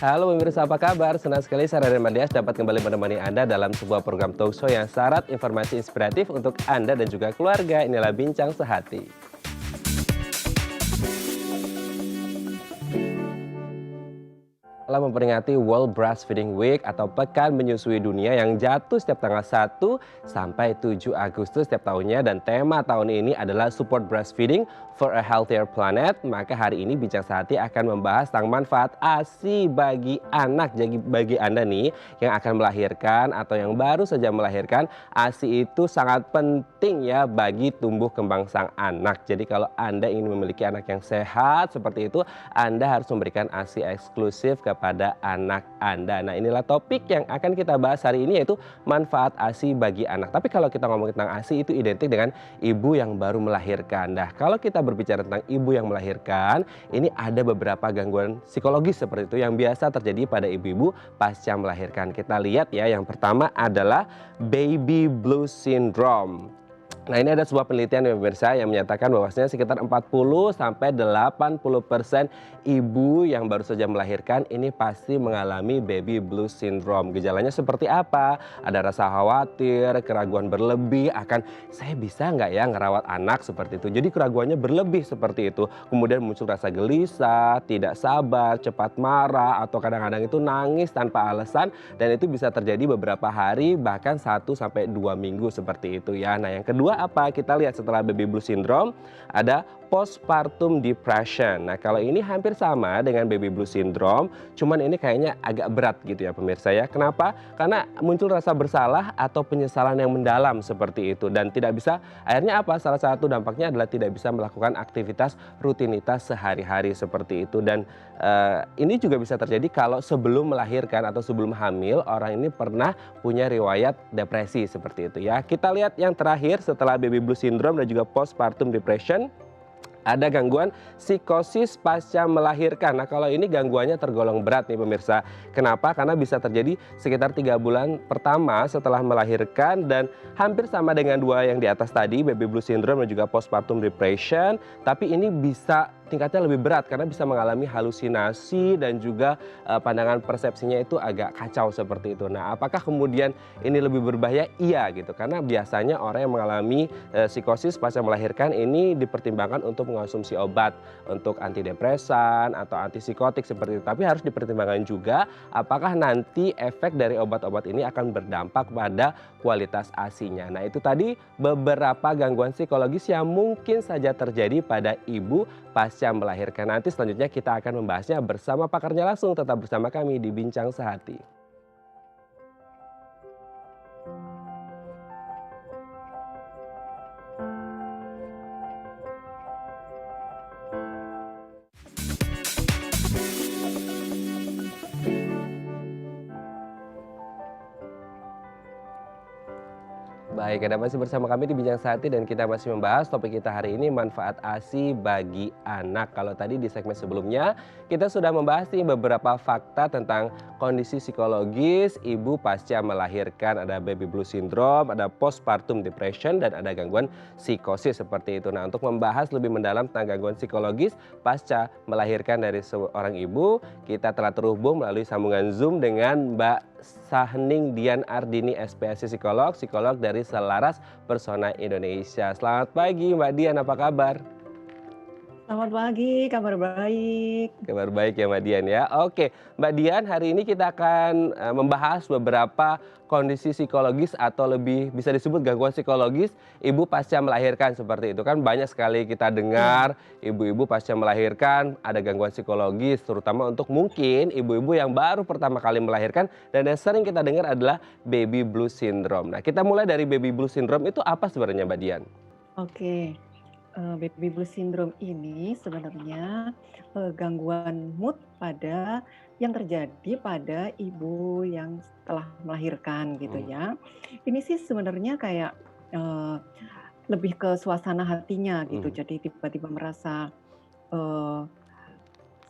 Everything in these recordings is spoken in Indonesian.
Halo pemirsa, apa kabar? Senang sekali saya Raden Mandias dapat kembali menemani Anda dalam sebuah program talk show yang syarat informasi inspiratif untuk Anda dan juga keluarga. Inilah Bincang Sehati. Setelah memperingati World Breastfeeding Week atau Pekan Menyusui Dunia yang jatuh setiap tanggal 1 sampai 7 Agustus setiap tahunnya, dan tema tahun ini adalah Support Breastfeeding for a Healthier Planet, maka hari ini Bincang Sehati akan membahas tentang manfaat ASI bagi anak. Jadi bagi Anda nih yang akan melahirkan atau yang baru saja melahirkan, ASI itu sangat penting ya bagi tumbuh kembang sang anak. Jadi kalau Anda ingin memiliki anak yang sehat seperti itu, Anda harus memberikan ASI eksklusif kepada anak Anda. Nah, inilah topik yang akan kita bahas hari ini, yaitu manfaat ASI bagi anak. Tapi kalau kita ngomong tentang ASI, itu identik dengan ibu yang baru melahirkan. Nah, kalau kita berbicara tentang ibu yang melahirkan, ini ada beberapa gangguan psikologis seperti itu yang biasa terjadi pada ibu-ibu pasca melahirkan. Kita lihat ya, yang pertama adalah baby blues syndrome. Nah, ini ada sebuah penelitian ya pemirsa yang menyatakan bahwasanya sekitar 40-80% ibu yang baru saja melahirkan ini pasti mengalami baby blues syndrome. Gejalanya seperti apa? Ada rasa khawatir, keraguan berlebih akan saya bisa nggak ya ngerawat anak seperti itu. Jadi keraguannya berlebih seperti itu. Kemudian muncul rasa gelisah, tidak sabar, cepat marah, atau kadang-kadang itu nangis tanpa alasan, dan itu bisa terjadi beberapa hari bahkan 1 sampai 2 minggu seperti itu ya. Nah, yang kedua apa? Kita lihat setelah baby blues syndrome ada postpartum depression. Nah, kalau ini hampir sama dengan baby blues syndrome, cuman ini kayaknya agak berat gitu ya pemirsa ya. Kenapa? Karena muncul rasa bersalah atau penyesalan yang mendalam seperti itu, dan tidak bisa, akhirnya apa? Salah satu dampaknya adalah tidak bisa melakukan aktivitas rutinitas sehari-hari seperti itu. Dan ini juga bisa terjadi kalau sebelum melahirkan atau sebelum hamil, orang ini pernah punya riwayat depresi seperti itu ya. Kita lihat yang terakhir setelah baby blues syndrome dan juga postpartum depression, ada gangguan psikosis pasca melahirkan. Nah, kalau ini gangguannya tergolong berat nih pemirsa. Kenapa? Karena bisa terjadi sekitar 3 bulan pertama setelah melahirkan, dan hampir sama dengan dua yang di atas tadi, baby blues syndrome dan juga postpartum depression. Tapi ini bisa tingkatnya lebih berat karena bisa mengalami halusinasi dan juga pandangan persepsinya itu agak kacau seperti itu. Nah, apakah kemudian ini lebih berbahaya? Iya gitu. Karena biasanya orang yang mengalami psikosis pasca melahirkan ini dipertimbangkan untuk mengonsumsi obat untuk antidepresan atau antipsikotik seperti itu. Tapi harus dipertimbangkan juga apakah nanti efek dari obat-obat ini akan berdampak pada kualitas ASI-nya. Nah, itu tadi beberapa gangguan psikologis yang mungkin saja terjadi pada ibu pasca melahirkan. Nanti selanjutnya kita akan membahasnya bersama pakarnya langsung. Tetap bersama kami di Bincang Sehati. Baik, Anda masih bersama kami di Bincang Sehati dan kita masih membahas topik kita hari ini, manfaat ASI bagi anak. Kalau tadi di segmen sebelumnya kita sudah membahas nih beberapa fakta tentang kondisi psikologis ibu pasca melahirkan. Ada baby blues syndrome, ada postpartum depression, dan ada gangguan psikosis seperti itu. Nah, untuk membahas lebih mendalam tentang gangguan psikologis pasca melahirkan dari seorang ibu, kita telah terhubung melalui sambungan Zoom dengan Mbak Sahning Dian Ardini, SPSI psikolog dari Selaras Persona Indonesia. Selamat pagi Mbak Dian, apa kabar? Selamat pagi, kabar baik. Kabar baik ya Mbak Dian ya. Oke, Mbak Dian, hari ini kita akan membahas beberapa kondisi psikologis atau lebih bisa disebut gangguan psikologis ibu pasca melahirkan seperti itu. Kan banyak sekali kita Iya, dengar ibu-ibu pasca melahirkan ada gangguan psikologis, terutama untuk mungkin ibu-ibu yang baru pertama kali melahirkan, dan yang sering kita dengar adalah baby blues syndrome. Nah, kita mulai dari baby blues syndrome, itu apa sebenarnya Mbak Dian? oke. Baby blues syndrome ini sebenarnya, gangguan mood yang terjadi pada ibu yang setelah melahirkan gitu Hmm. ya. Ini sih sebenarnya kayak, eee, lebih ke suasana hatinya gitu. Hmm. Jadi tiba-tiba merasa, eee,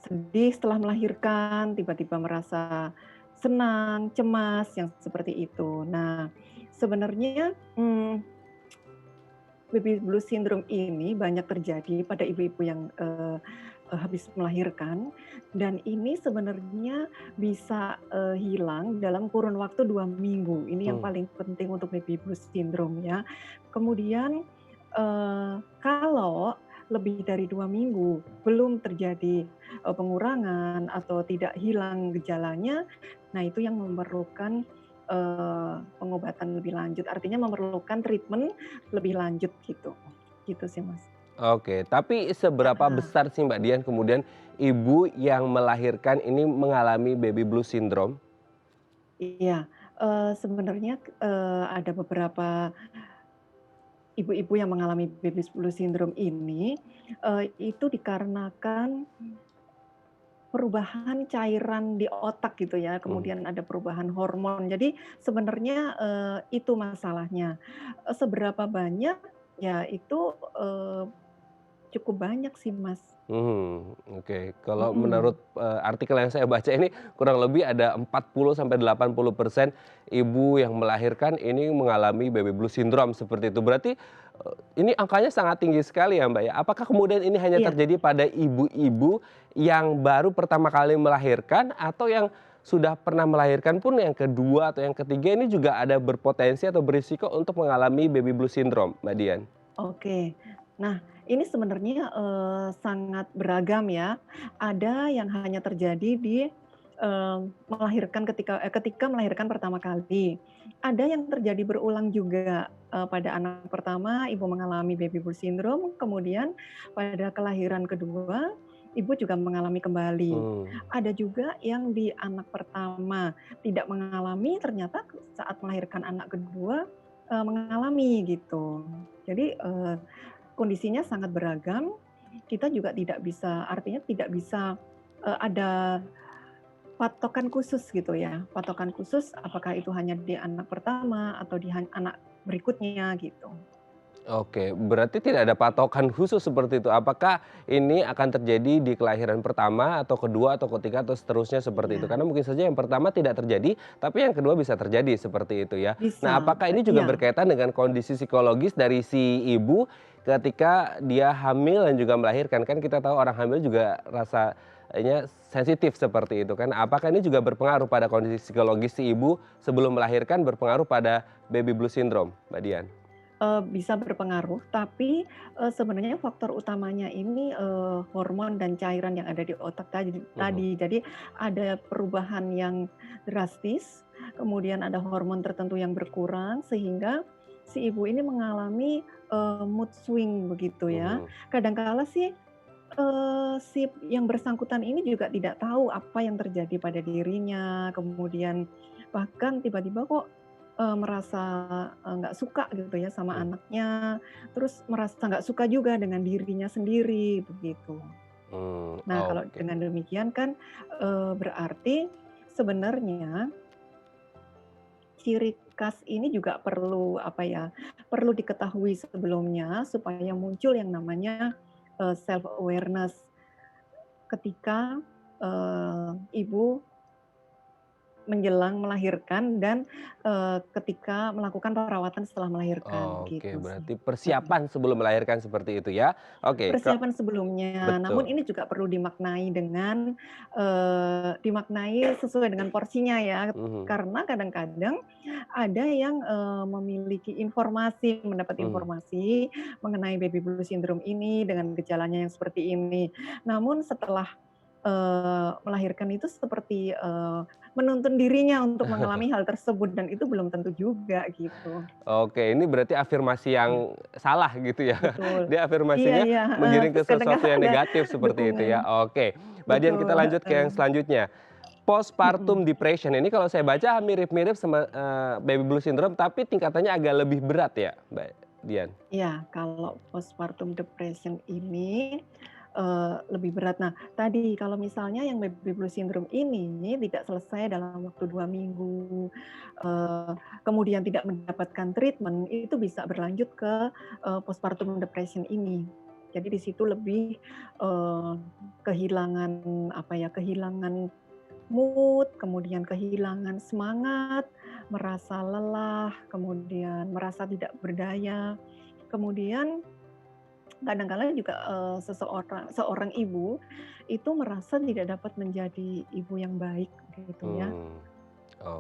sedih setelah melahirkan, tiba-tiba merasa senang, cemas, yang seperti itu. Nah, sebenarnya, baby blues syndrome ini banyak terjadi pada ibu-ibu yang, habis melahirkan dan ini sebenarnya bisa, hilang dalam kurun waktu 2 minggu. Ini yang Hmm. paling penting untuk baby blues syndrome ya. Kemudian, kalau lebih dari 2 minggu belum terjadi, pengurangan atau tidak hilang gejalanya, nah itu yang memerlukan, pengobatan lebih lanjut. Artinya memerlukan treatment lebih lanjut gitu. Gitu sih, Mas. Oke, tapi seberapa Heeh. besar sih Mbak Dian kemudian ibu yang melahirkan ini mengalami baby blues syndrome? Iya, sebenarnya, ada beberapa ibu-ibu yang mengalami baby blues syndrome ini, itu dikarenakan perubahan cairan di otak gitu ya, Mhm. kemudian ada perubahan hormon. Jadi sebenarnya, itu masalahnya. Seberapa banyak, ya itu, cukup banyak sih, Mas. Oke. Kalau Mhm. menurut, artikel yang saya baca ini kurang lebih ada 40-80% ibu yang melahirkan ini mengalami baby blues syndrome seperti itu. Berarti, ini angkanya sangat tinggi sekali ya, Mbak, ya. Apakah kemudian ini hanya Iya. terjadi pada ibu-ibu yang baru pertama kali melahirkan atau yang sudah pernah melahirkan pun yang kedua atau yang ketiga ini juga ada berpotensi atau berisiko untuk mengalami baby blues syndrome, Mbak Dian? Oke. Nah, ini sebenarnya, sangat beragam ya. Ada yang hanya terjadi di, melahirkan ketika melahirkan pertama kali. Ada yang terjadi berulang juga, pada anak pertama ibu mengalami baby blues syndrome, kemudian pada kelahiran kedua, ibu juga mengalami kembali. Mmm. Ada juga yang di anak pertama tidak mengalami, ternyata saat melahirkan anak kedua, mengalami gitu. Jadi, kondisinya sangat beragam, kita juga tidak bisa artinya tidak bisa, ada patokan khusus gitu ya, patokan khusus apakah itu hanya di anak pertama atau di anak berikutnya gitu. Oke, berarti tidak ada patokan khusus seperti itu. Apakah ini akan terjadi di kelahiran pertama atau kedua atau ketiga atau seterusnya seperti itu? Iya, Karena mungkin saja yang pertama tidak terjadi, tapi yang kedua bisa terjadi seperti itu ya. Nah, bisa, apakah ini juga iya. berkaitan dengan kondisi psikologis dari si ibu ketika dia hamil dan juga melahirkan? Kan kita tahu orang hamil juga rasanya sensitif seperti itu kan. Apakah ini juga berpengaruh pada kondisi psikologis si ibu sebelum melahirkan berpengaruh pada baby blues syndrome, Mbak Dian? Bisa berpengaruh, tapi, sebenarnya faktor utamanya ini, hormon dan cairan yang ada di otak Mhm. tadi. Jadi ada perubahan yang drastis, kemudian ada hormon tertentu yang berkurang, sehingga si ibu ini mengalami, mood swing begitu ya. Mhm. Kadang kala sih, si yang bersangkutan ini juga tidak tahu apa yang terjadi pada dirinya, kemudian bahkan tiba-tiba kok, merasa, nggak suka gitu ya sama Mmm. anaknya, terus merasa nggak suka juga dengan dirinya sendiri, begitu. Nah, kalau Oke. dengan demikian kan, berarti sebenarnya ciri khas ini juga perlu, apa ya, perlu diketahui sebelumnya supaya muncul yang namanya, self awareness ketika, ibu menjelang melahirkan dan, ketika melakukan perawatan setelah melahirkan, Oke, gitu sih. berarti Mhm. persiapan sebelum melahirkan seperti itu ya. Oke, Kak, Persiapan sebelumnya, namun betul. ini juga perlu dimaknai dengan, dimaknai sesuai dengan porsinya ya. Mhm. Karena kadang-kadang ada yang, memiliki informasi, mendapat Mhm. informasi mengenai baby blue syndrome ini dengan gejalanya yang seperti ini. Namun setelah, melahirkan itu seperti, menuntun dirinya untuk mengalami hal tersebut dan itu belum tentu juga gitu. Oke, ini berarti afirmasi Iya, yang salah gitu ya. betul. Dia Iya afirmasinya iya, heeh, menggiring ke terus kadang sesuatu kala yang ada negatif seperti itu dukungan. ya. Oke, Mbak Dian kita Betul, lanjut ke heeh, yang selanjutnya. Postpartum mhm. depression ini kalau saya baca mirip-mirip sama, baby blue syndrome tapi tingkatannya agak lebih berat ya, Mbak Dian? Iya, kalau postpartum depression ini, lebih berat. Nah, tadi kalau misalnya yang baby blue syndrome ini tidak selesai dalam waktu 2 minggu, eee, kemudian tidak mendapatkan treatment, itu bisa berlanjut ke, postpartum depression ini. Jadi di situ lebih, eee, kehilangan, apa ya, kehilangan mood, kemudian kehilangan semangat, merasa lelah, kemudian merasa tidak berdaya. Kemudian kadang-kala juga, seorang ibu itu merasa tidak dapat menjadi ibu yang baik gitu ya. Hmm,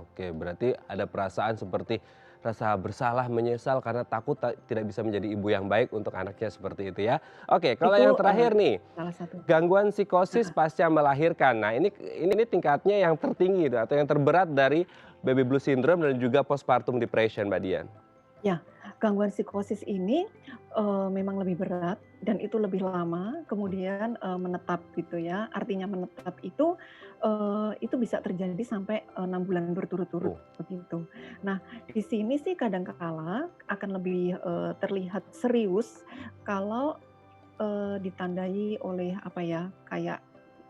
oke, berarti ada perasaan seperti rasa bersalah, menyesal karena takut tidak bisa menjadi ibu yang baik untuk anaknya seperti itu ya. Oke, kalau Itu, yang terakhir nih, salah satu. gangguan psikosis Heeh. pasca melahirkan. Nah, ini tingkatnya yang tertinggi tuh, atau yang terberat dari baby blue syndrome dan juga postpartum depression, Mbak Dian. Ya, gangguan psikosis ini, memang lebih berat dan itu lebih lama, kemudian, menetap gitu ya. Artinya menetap itu bisa terjadi sampai, 6 bulan berturut-turut, Oh, begitu. Nah, di sini sih kadang kala akan lebih, terlihat serius kalau, ditandai oleh apa ya, kayak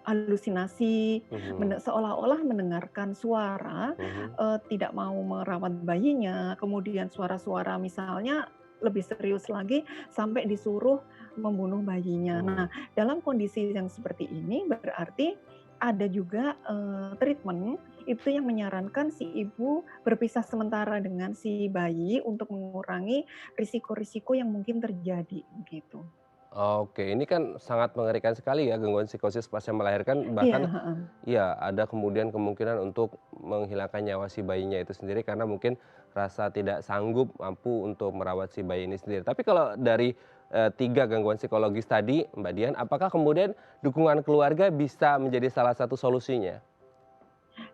halusinasi, mhm, seolah-olah mendengarkan suara, mhm, tidak mau merawat bayinya, kemudian suara-suara misalnya lebih serius lagi sampai disuruh membunuh bayinya. Nah, mhm. dalam kondisi yang seperti ini berarti ada juga, treatment itu yang menyarankan si ibu berpisah sementara dengan si bayi untuk mengurangi risiko-risiko yang mungkin terjadi, begitu. Oke, ini kan sangat mengerikan sekali ya gangguan psikosis pasca melahirkan, Iya, bahkan heeh. ya ada kemudian kemungkinan untuk menghilangkan nyawa si bayinya itu sendiri karena mungkin rasa tidak sanggup mampu untuk merawat si bayi ini sendiri. Tapi kalau dari 3 gangguan psikologis tadi, Mbak Dian, apakah kemudian dukungan keluarga bisa menjadi salah satu solusinya?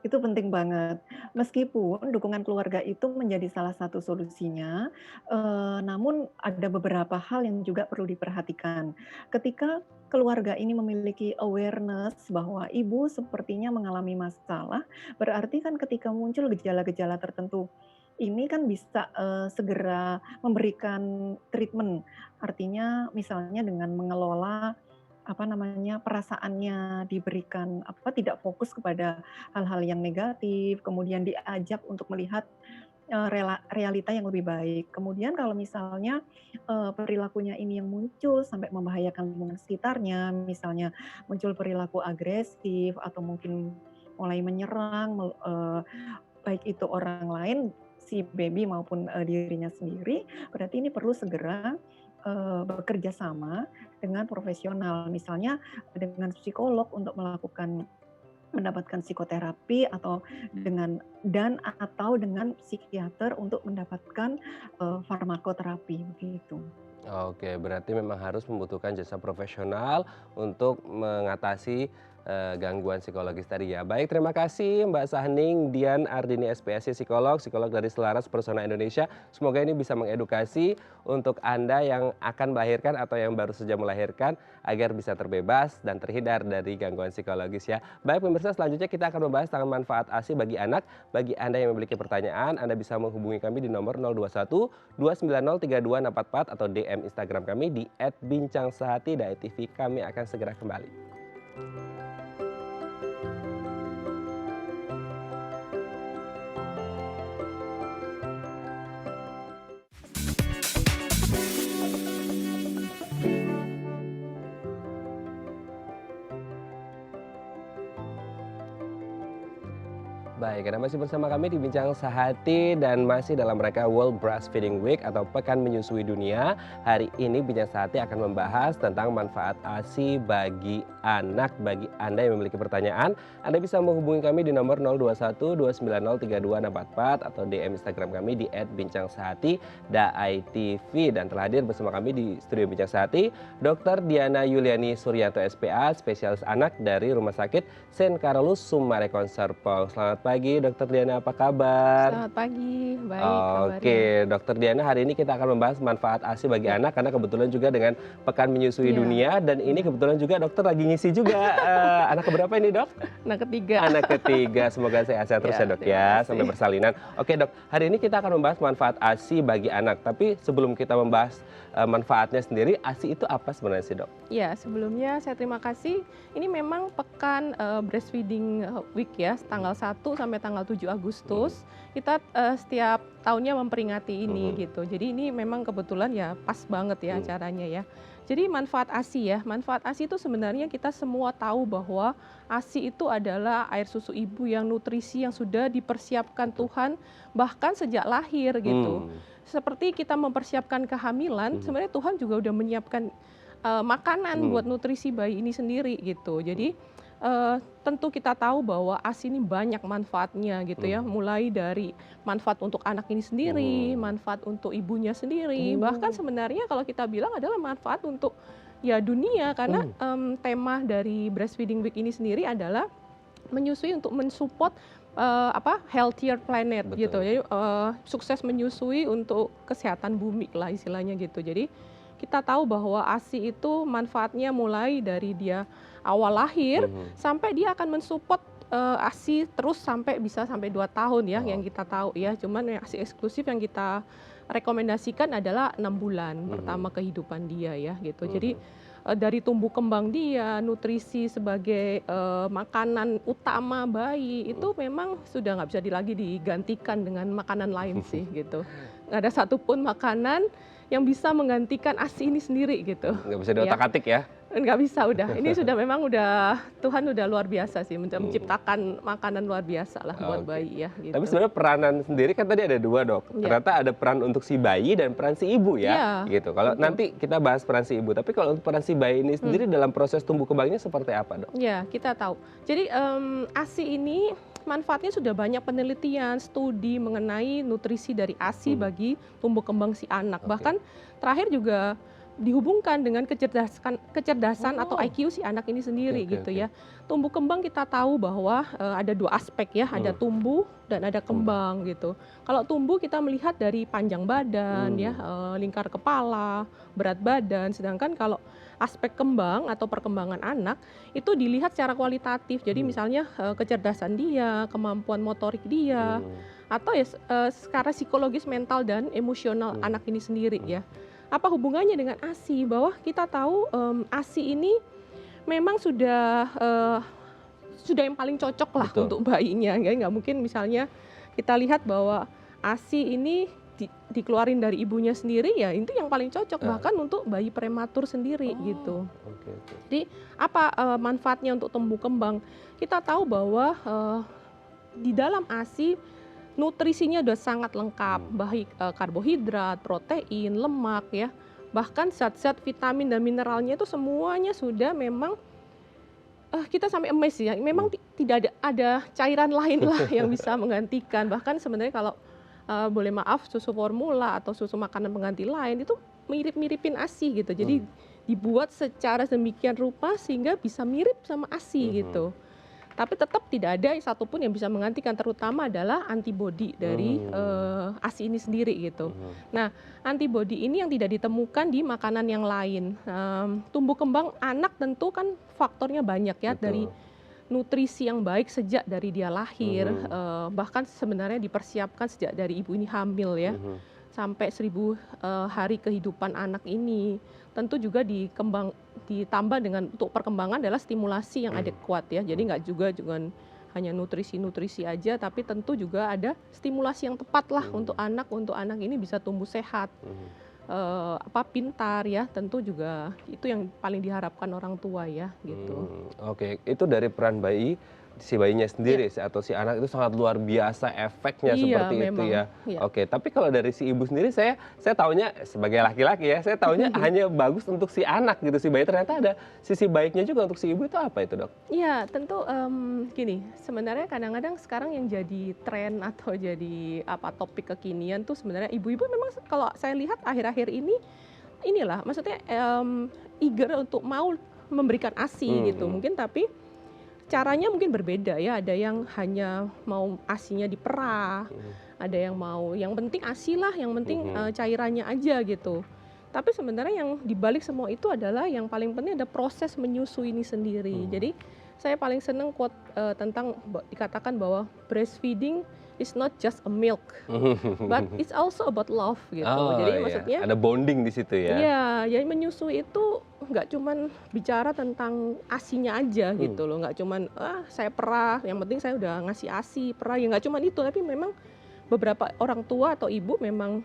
Itu penting banget. Meskipun dukungan keluarga itu menjadi salah satu solusinya, namun ada beberapa hal yang juga perlu diperhatikan. Ketika keluarga ini memiliki awareness bahwa ibu sepertinya mengalami masalah, berarti kan ketika muncul gejala-gejala tertentu, ini kan bisa, segera memberikan treatment. Artinya misalnya dengan mengelola apa namanya, perasaannya, diberikan apa, tidak fokus kepada hal-hal yang negatif, kemudian diajak untuk melihat, realita yang lebih baik. Kemudian kalau misalnya, perilakunya ini yang muncul sampai membahayakan lingkungan sekitarnya, misalnya muncul perilaku agresif atau mungkin mulai menyerang, baik itu orang lain, si baby maupun, dirinya sendiri, berarti ini perlu segera, bekerja sama dengan profesional. Misalnya dengan psikolog untuk mendapatkan psikoterapi atau atau dengan psikiater untuk mendapatkan, farmakoterapi, begitu. Oke, berarti memang harus membutuhkan jasa profesional untuk mengatasi, gangguan psikologis tadi ya. Baik, terima kasih Mbak Sahning Dian Ardini SPSI psikolog, psikolog dari Selaras Persona Indonesia. Semoga ini bisa mengedukasi untuk Anda yang akan melahirkan atau yang baru saja melahirkan agar bisa terbebas dan terhindar dari gangguan psikologis ya. Baik pemirsa, selanjutnya kita akan membahas tentang manfaat ASI bagi anak. Bagi Anda yang memiliki pertanyaan, Anda bisa menghubungi kami di nomor 021 2903244 atau DM Instagram kami di @bincangsehati.tv. Kami akan segera kembali. Baik, Anda masih bersama kami di Bincang Sehati dan masih dalam rangka World Breastfeeding Week atau Pekan Menyusui Dunia. Hari ini Bincang Sehati akan membahas tentang manfaat ASI bagi anak. Bagi Anda yang memiliki pertanyaan, Anda bisa menghubungi kami di nomor 021 2903244 atau DM Instagram kami di @bincangsehati.itv. Dan telah hadir bersama kami di studio Bincang Sehati, Dr. Diana Yuliani Suryanto SPA, spesialis anak dari Rumah Sakit Saint Carolus Sumarekon Serpong. Selamat pagi, Dokter Diana, apa kabar? Selamat pagi, baik kabarnya. Oke, Dokter Diana, hari ini kita akan membahas manfaat ASI bagi Ya, anak karena kebetulan juga dengan Pekan Menyusui iya, Dunia dan ini iya. kebetulan juga dokter lagi ngisi juga. Anak keberapa ini, Dok? Nah, ketiga. Anak ketiga. Semoga sehat-sehat terus Ya, ya, Dok terima ya, kasih. sampai bersalinan. Oke, Dok, hari ini kita akan membahas manfaat ASI bagi anak. Tapi sebelum kita membahas manfaatnya sendiri, ASI itu apa sebenarnya sih, Dok? Ya, sebelumnya saya terima kasih. Ini memang pekan breastfeeding week ya, tanggal 1 sampai tanggal 7 Agustus. Kita setiap tahunnya memperingati ini Mhm. gitu. Jadi ini memang kebetulan ya pas banget ya Mhm. acaranya ya. Jadi manfaat ASI ya. Manfaat ASI itu sebenarnya kita semua tahu bahwa ASI itu adalah air susu ibu yang nutrisi yang sudah dipersiapkan Tuhan bahkan sejak lahir gitu. Hmm. seperti kita mempersiapkan kehamilan, sebenarnya Tuhan juga udah menyiapkan makanan buat nutrisi bayi ini sendiri gitu. Jadi tentu kita tahu bahwa ASI ini banyak manfaatnya gitu ya, mulai dari manfaat untuk anak ini sendiri, manfaat untuk ibunya sendiri, bahkan sebenarnya kalau kita bilang adalah manfaat untuk ya dunia, karena tema dari Breastfeeding Week ini sendiri adalah menyusui untuk mensupport healthier planet gitu. Jadi sukses menyusui untuk kesehatan bumi lah istilahnya gitu. Jadi kita tahu bahwa ASI itu manfaatnya mulai dari dia awal lahir sampai dia akan mensupport ASI terus sampai bisa sampai 2 tahun ya, yang kita tahu ya. Cuman yang ASI eksklusif yang kita rekomendasikan adalah 6 bulan pertama kehidupan dia ya gitu. Jadi dari tumbuh kembang dia, nutrisi sebagai makanan utama bayi itu memang sudah nggak bisa lagi digantikan dengan makanan lain sih gitu. Nggak ada satupun makanan yang bisa menggantikan ASI ini sendiri gitu. Nggak bisa diotak-atik ya? Nggak bisa udah. Ini sudah memang udah Tuhan udah luar biasa sih menciptakan makanan luar biasa lah buat bayi ya. Gitu. Tapi sebenarnya peranan sendiri kan tadi ada 2 dok. Ternyata ada peran untuk si bayi dan peran si ibu ya. Gitu. Kalau nanti kita bahas peran si ibu. Tapi kalau untuk peran si bayi ini sendiri dalam proses tumbuh kembangnya seperti apa dok? Ya kita tahu. Jadi ASI ini manfaatnya sudah banyak penelitian, studi mengenai nutrisi dari ASI bagi tumbuh kembang si anak. Bahkan terakhir juga dihubungkan dengan kecerdasan atau IQ si anak ini sendiri gitu ya. Tumbuh kembang kita tahu bahwa ada 2 aspek ya, ada tumbuh dan ada kembang gitu. Kalau tumbuh kita melihat dari panjang badan ya, lingkar kepala, berat badan, sedangkan kalau aspek kembang atau perkembangan anak itu dilihat secara kualitatif. Jadi misalnya kecerdasan dia, kemampuan motorik dia, atau ya secara psikologis, mental dan emosional anak ini sendiri ya. Apa hubungannya dengan ASI? Bahwa kita tahu ASI ini memang sudah yang paling cocok lah untuk bayinya. Nggak mungkin misalnya kita lihat bahwa ASI ini dikeluarin dari ibunya sendiri ya, itu yang paling cocok bahkan untuk bayi prematur sendiri gitu. Jadi apa manfaatnya untuk tumbuh kembang? Kita tahu bahwa di dalam ASI nutrisinya sudah sangat lengkap, baik karbohidrat, protein, lemak ya, bahkan zat-zat vitamin dan mineralnya itu semuanya sudah memang kita sampai amazed ya, memang tidak ada cairan lain lah yang bisa menggantikan. Bahkan sebenarnya kalau boleh maaf susu formula atau susu makanan pengganti lain itu mirip-miripin ASI gitu. Jadi dibuat secara demikian rupa sehingga bisa mirip sama ASI gitu. Tapi tetap tidak ada satupun yang bisa menggantikan, terutama adalah antibodi dari ASI ini sendiri gitu. Nah, antibodi ini yang tidak ditemukan di makanan yang lain. Tumbuh kembang anak tentu kan faktornya banyak ya, dari nutrisi yang baik sejak dari dia lahir, bahkan sebenarnya dipersiapkan sejak dari ibu ini hamil ya, sampai 1000 hari kehidupan anak ini. Tentu juga ditambah dengan untuk perkembangan adalah stimulasi yang adekuat ya. Jadi nggak juga hanya nutrisi aja, tapi tentu juga ada stimulasi yang tepat lah untuk anak ini bisa tumbuh sehat, pintar ya. Tentu juga itu yang paling diharapkan orang tua ya gitu. Oke, itu dari peran bayi, si bayinya sendiri atau si anak itu sangat luar biasa efeknya seperti itu ya. Oke, tapi kalau dari si ibu sendiri saya taunya sebagai laki-laki ya, saya taunya hanya bagus untuk si anak gitu, si bayi. Ternyata ada sisi baiknya juga untuk si ibu, itu apa itu dok? Iya tentu gini, sebenarnya kadang-kadang sekarang yang jadi tren atau jadi topik kekinian tuh sebenarnya ibu-ibu memang kalau saya lihat akhir-akhir inilah maksudnya eager untuk mau memberikan ASI gitu mungkin, tapi caranya mungkin berbeda ya. Ada yang hanya mau ASInya diperah, ada yang mau yang penting ASI lah, yang penting cairannya aja gitu. Tapi sebenarnya yang dibalik semua itu adalah yang paling penting ada proses menyusui ini sendiri. Jadi saya paling seneng quote tentang dikatakan bahwa breastfeeding is not just a milk, but it's also about love gitu. Jadi maksudnya ada bonding di situ ya. Iya, jadi menyusui itu nggak cuman bicara tentang ASInya aja gitu loh, nggak cuman saya perah, yang penting saya udah ngasih ASI perah, ya nggak cuman itu, tapi memang beberapa orang tua atau ibu memang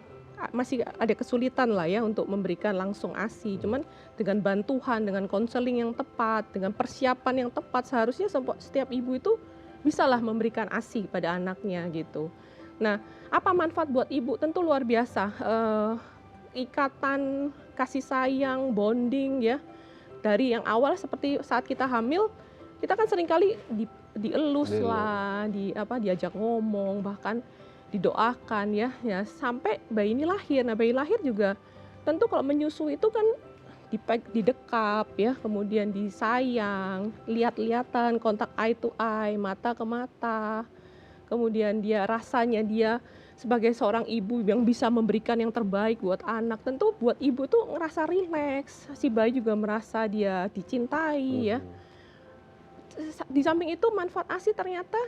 masih ada kesulitan lah ya untuk memberikan langsung ASI. Cuman dengan bantuan, dengan konseling yang tepat, dengan persiapan yang tepat, seharusnya setiap ibu itu bisalah memberikan ASI pada anaknya gitu. Nah, apa manfaat buat ibu? Tentu luar biasa. Ikatan kasih sayang, bonding ya. Dari yang awal seperti saat kita hamil, kita kan seringkali dielus lah, diajak ngomong, bahkan didoakan ya, sampai bayi ini lahir. Nah, bayi lahir juga tentu kalau menyusui itu kan didekap ya, kemudian disayang, lihat-lihatan, kontak eye to eye, mata ke mata. Kemudian rasanya dia sebagai seorang ibu yang bisa memberikan yang terbaik buat anak, tentu buat ibu tuh ngerasa rileks, si bayi juga merasa dia dicintai ya. Di samping itu manfaat ASI ternyata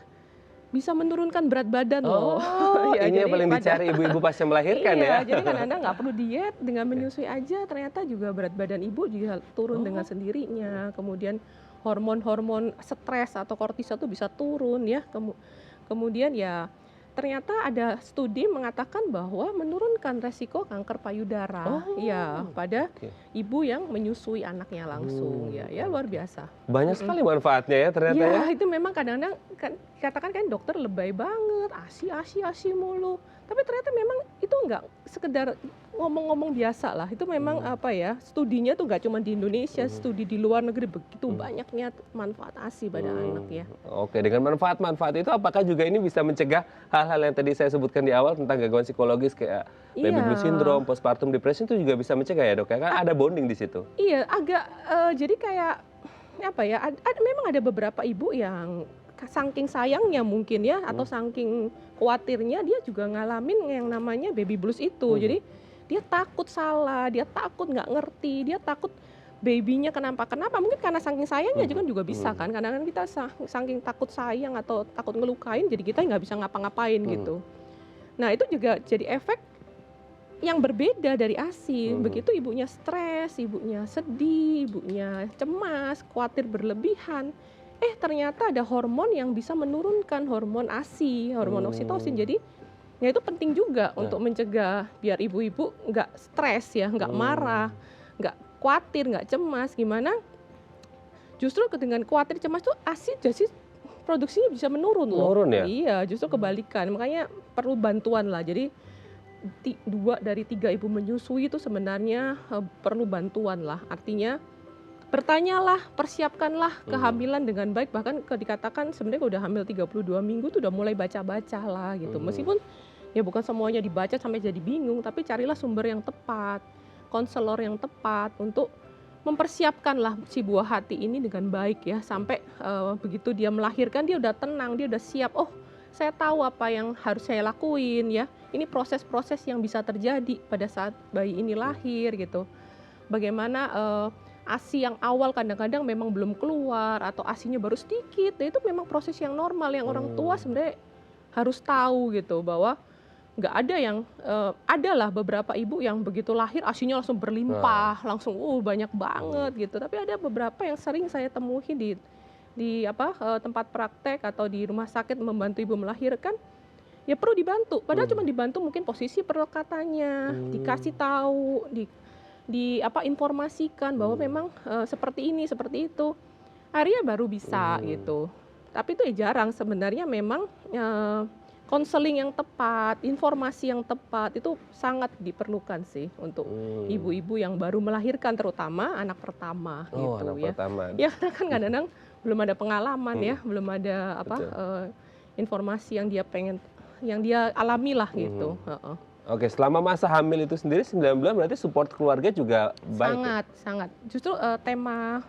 bisa menurunkan berat badan loh. Ya, ini yang paling dicari ibu-ibu pasca melahirkan ya. Jadi kan Anda nggak perlu diet, dengan menyusui aja ternyata juga berat badan ibu juga turun dengan sendirinya. Kemudian hormon-hormon stres atau kortisol itu bisa turun ya. Kemudian ya ternyata ada studi mengatakan bahwa menurunkan resiko kanker payudara pada ibu yang menyusui anaknya langsung ya luar biasa. Banyak sekali manfaatnya ya ternyata ya. Itu memang kadang-kadang katakan kan dokter lebay banget, ASI mulu. Tapi ternyata memang itu enggak sekedar ngomong-ngomong biasa lah. Itu memang studinya tuh nggak cuma di Indonesia, studi di luar negeri begitu banyaknya manfaat ASI pada anak ya. Oke, dengan manfaat-manfaat itu apakah juga ini bisa mencegah hal-hal yang tadi saya sebutkan di awal tentang gangguan psikologis kayak baby blues syndrome, postpartum depression itu juga bisa mencegah ya dok ya? Kan ada bonding di situ. Iya, agak jadi kayak memang ada beberapa ibu yang saking sayangnya mungkin ya atau saking khawatirnya dia juga ngalamin yang namanya baby blues itu. Jadi dia takut salah, dia takut nggak ngerti, dia takut babynya kenapa mungkin karena saking sayangnya juga bisa kan, kadang-kadang kita saking takut sayang atau takut ngelukain jadi kita nggak bisa ngapa-ngapain gitu. Nah itu juga jadi efek yang berbeda dari ASI. Begitu ibunya stres, ibunya sedih, ibunya cemas, khawatir berlebihan, ternyata ada hormon yang bisa menurunkan hormon ASI, hormon oksitosin. Jadi ya itu penting juga untuk mencegah biar ibu-ibu nggak stres ya, nggak marah, nggak khawatir, nggak cemas. Gimana? Justru dengan khawatir cemas tuh ASI jadi produksinya bisa menurun loh. Menurun ya? Iya, justru kebalikan. Makanya perlu bantuan lah. Jadi 2 dari 3 ibu menyusui itu sebenarnya perlu bantuan lah. Artinya bertanyalah, persiapkanlah kehamilan dengan baik. Bahkan dikatakan sebenarnya udah hamil 32 minggu tuh udah mulai baca-baca lah gitu. Meskipun ya bukan semuanya dibaca sampai jadi bingung, tapi carilah sumber yang tepat, konselor yang tepat untuk mempersiapkanlah si buah hati ini dengan baik ya. Sampai begitu dia melahirkan dia udah tenang, dia udah siap. Oh, saya tahu apa yang harus saya lakuin ya. Ini proses-proses yang bisa terjadi pada saat bayi ini lahir gitu. Bagaimana ASI yang awal kadang-kadang memang belum keluar atau ASInya baru sedikit, itu memang proses yang normal yang orang tua sebenarnya harus tahu gitu, bahwa nggak ada yang adalah beberapa ibu yang begitu lahir ASInya langsung berlimpah, langsung banyak banget gitu. Tapi ada beberapa yang sering saya temui di tempat praktek atau di rumah sakit membantu ibu melahirkan, ya perlu dibantu. Padahal cuma dibantu mungkin posisi perlekatannya, dikasih tahu, informasikan bahwa memang seperti ini, seperti itu. Akhirnya baru bisa gitu. Tapi itu ya jarang sebenarnya, memang konseling yang tepat, informasi yang tepat itu sangat diperlukan sih untuk ibu-ibu yang baru melahirkan, terutama anak pertama gitu anak ya. pertama. Ya karena kan kadang-kadang belum ada pengalaman ya, belum ada informasi yang dia alami lah gitu. Oke, selama masa hamil itu sendiri 9 bulan berarti support keluarga juga baik. Sangat. Justru tema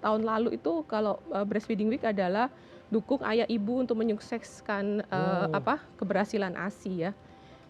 tahun lalu itu kalau breastfeeding week adalah dukung ayah ibu untuk menyukseskan keberhasilan ASI ya.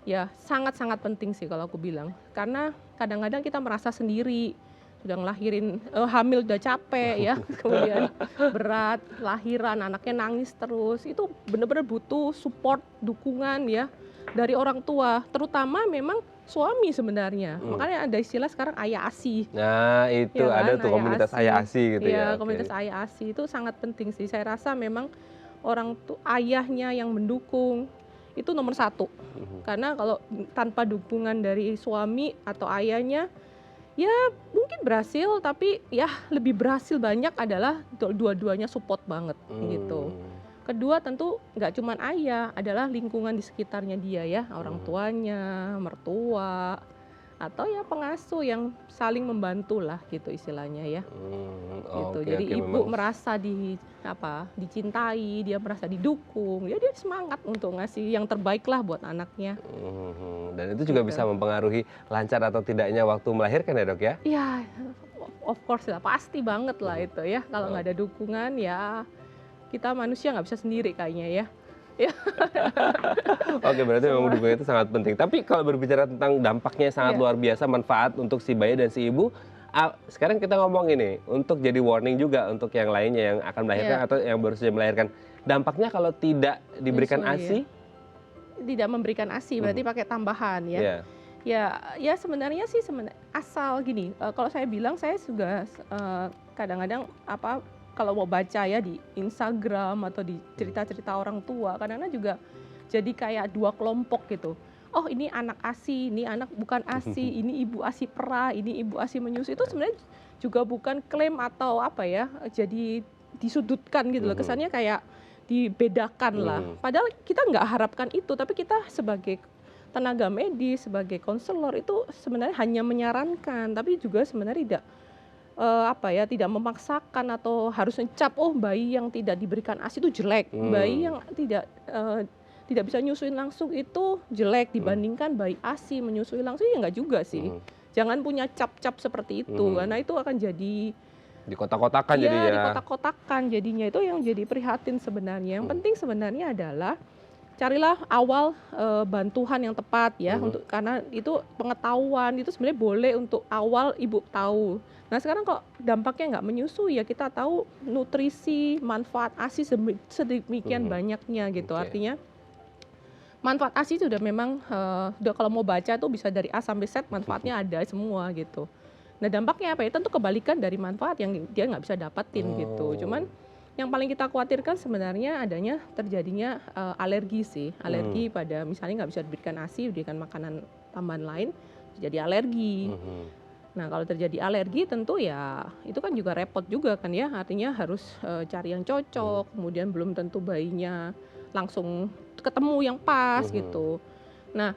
Ya, sangat-sangat penting sih kalau aku bilang. Karena kadang-kadang kita merasa sendiri, sudah ngelahirin hamil udah capek ya, kemudian berat, lahiran anaknya nangis terus. Itu benar-benar butuh support, dukungan ya dari orang tua, terutama memang suami sebenarnya. Makanya ada istilah sekarang ayah ASI. Nah, itu ya kan? ada tuh komunitas ayah ASI gitu ya. Iya, komunitas ayah ASI itu sangat penting sih. Saya rasa memang orang tuh ayahnya yang mendukung itu nomor 1. Karena kalau tanpa dukungan dari suami atau ayahnya, ya mungkin berhasil, tapi ya lebih berhasil banyak adalah dua-duanya support banget gitu. Kedua tentu nggak cuman ayah, adalah lingkungan di sekitarnya dia ya, orang Mhm. tuanya, mertua, atau ya pengasuh yang saling membantu lah gitu istilahnya ya. Gitu. Oke Jadi oke ibu memang merasa dicintai, dia merasa didukung, ya dia semangat untuk ngasih yang terbaik lah buat anaknya, dan itu juga bisa gitu. mempengaruhi lancar atau tidaknya waktu melahirkan ya, Dok, ya? Iya, of course lah, pasti banget lah Mhm. itu ya. Kalau Oh, nggak ada dukungan ya kita manusia nggak bisa sendiri kayaknya ya. Ya, oke berarti memang semua. dukungan itu sangat penting. Tapi kalau berbicara tentang dampaknya sangat Iya, luar biasa manfaat untuk si bayi dan si ibu, sekarang kita ngomong ini untuk jadi warning juga untuk yang lainnya yang akan melahirkan iya, atau yang baru saja melahirkan. Dampaknya kalau tidak diberikan menyusui ya. ASI? Tidak memberikan ASI berarti Mhm, pakai tambahan ya. iya. Ya sebenarnya sih asal gini, kalau saya bilang saya juga kadang-kadang kalau mau baca ya di Instagram atau di cerita-cerita orang tua, kadang-kadang juga jadi kayak dua kelompok gitu. Oh ini anak ASI, ini anak bukan ASI, ini ibu ASI perah, ini ibu ASI menyusui. Itu sebenarnya juga bukan klaim atau apa ya, jadi disudutkan gitu loh. Mhm, Kesannya kayak dibedakan lah. mhm, Padahal kita nggak harapkan itu, tapi kita sebagai tenaga medis, sebagai konselor itu sebenarnya hanya menyarankan, tapi juga sebenarnya tidak memaksakan atau harus ngecap, oh bayi yang tidak diberikan ASI itu jelek, bayi mmm, yang tidak bisa nyusuin langsung itu jelek mhm, dibandingkan bayi ASI menyusui langsung, ya nggak juga sih. mhm, Jangan punya cap-cap seperti itu, mhm. karena itu akan jadi Di kotak-kotakan jadi ya ya? di kotak-kotakan jadinya, itu yang jadi prihatin sebenarnya. Yang Mhm, penting sebenarnya adalah carilah awal, bantuan yang tepat ya mhm, karena itu pengetahuan itu sebenarnya boleh untuk awal ibu tahu. Nah sekarang kok dampaknya nggak menyusui ya kita tahu nutrisi, manfaat ASI sedemikian mhm, banyaknya gitu. oke. Artinya manfaat ASI itu udah memang, udah kalau mau baca tuh bisa dari A sampai Z manfaatnya ada semua gitu. Nah dampaknya apa ya, tentu kebalikan dari manfaat yang dia nggak bisa dapatin gitu. Cuman Oh, yang paling kita khawatirkan sebenarnya adanya terjadinya, alergi sih, mmm, alergi pada misalnya nggak bisa diberikan ASI, diberikan makanan tambahan lain, jadi alergi. mhm, Nah kalau terjadi alergi tentu ya itu kan juga repot juga kan ya, artinya harus, cari yang mhm, cocok, kemudian belum tentu bayinya langsung ketemu yang pas mhm, gitu. Nah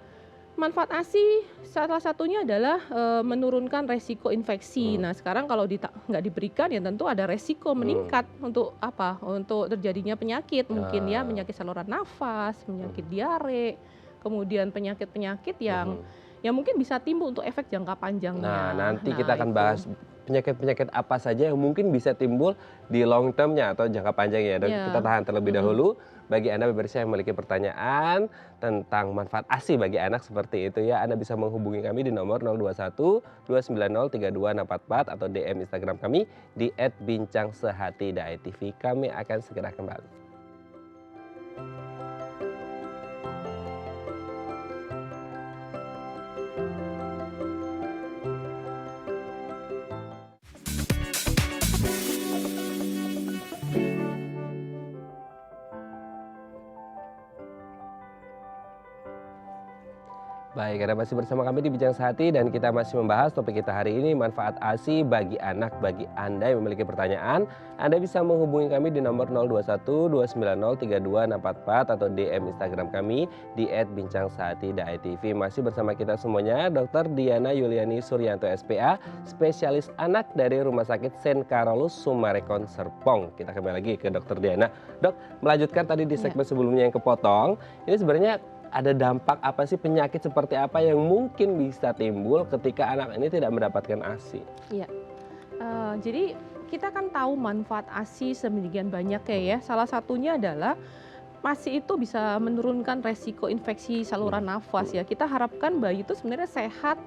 manfaat ASI salah satunya adalah, menurunkan resiko infeksi. mhm, Nah, sekarang kalau nggak diberikan ya tentu ada resiko mmm, meningkat untuk untuk terjadinya penyakit, mungkin ya ah, penyakit saluran nafas, mhm, penyakit diare, kemudian penyakit-penyakit yang mhm. mungkin bisa timbul untuk efek jangka Nah, panjangnya. nanti kita Nah akan itu. bahas penyakit-penyakit apa saja yang mungkin bisa timbul di long term-nya atau jangka panjangnya. Dan kita Ya, tahan terlebih mhm. dahulu. Bagi Anda pemirsa yang memiliki pertanyaan tentang manfaat ASI bagi anak seperti itu ya, Anda bisa menghubungi kami di nomor 021 290 32644 atau DM Instagram kami di @bincangsehati.tv. Kami akan segera kembali. Baik, Anda masih bersama kami di Bincang Sehati dan kita masih membahas topik kita hari ini manfaat ASI bagi anak. Bagi Anda yang memiliki pertanyaan, Anda bisa menghubungi kami di nomor 021 290 32644 atau DM Instagram kami di @bincangsehati.tv. Masih bersama kita semuanya Dr. Diana Yuliani Suryanto SPA, spesialis anak dari Rumah Sakit St. Carolus Sumarekon Serpong. Kita kembali lagi ke Dr. Diana. Dok, melanjutkan tadi di Ya, segmen sebelumnya yang kepotong, ini sebenarnya ada dampak apa sih, penyakit seperti apa yang mungkin bisa timbul ketika anak ini tidak mendapatkan ASI? iya. Jadi kita kan tahu manfaat ASI sedemikian banyak ya. Salah satunya adalah ASI itu bisa menurunkan resiko infeksi saluran nafas ya. Kita harapkan bayi itu sebenarnya sehat,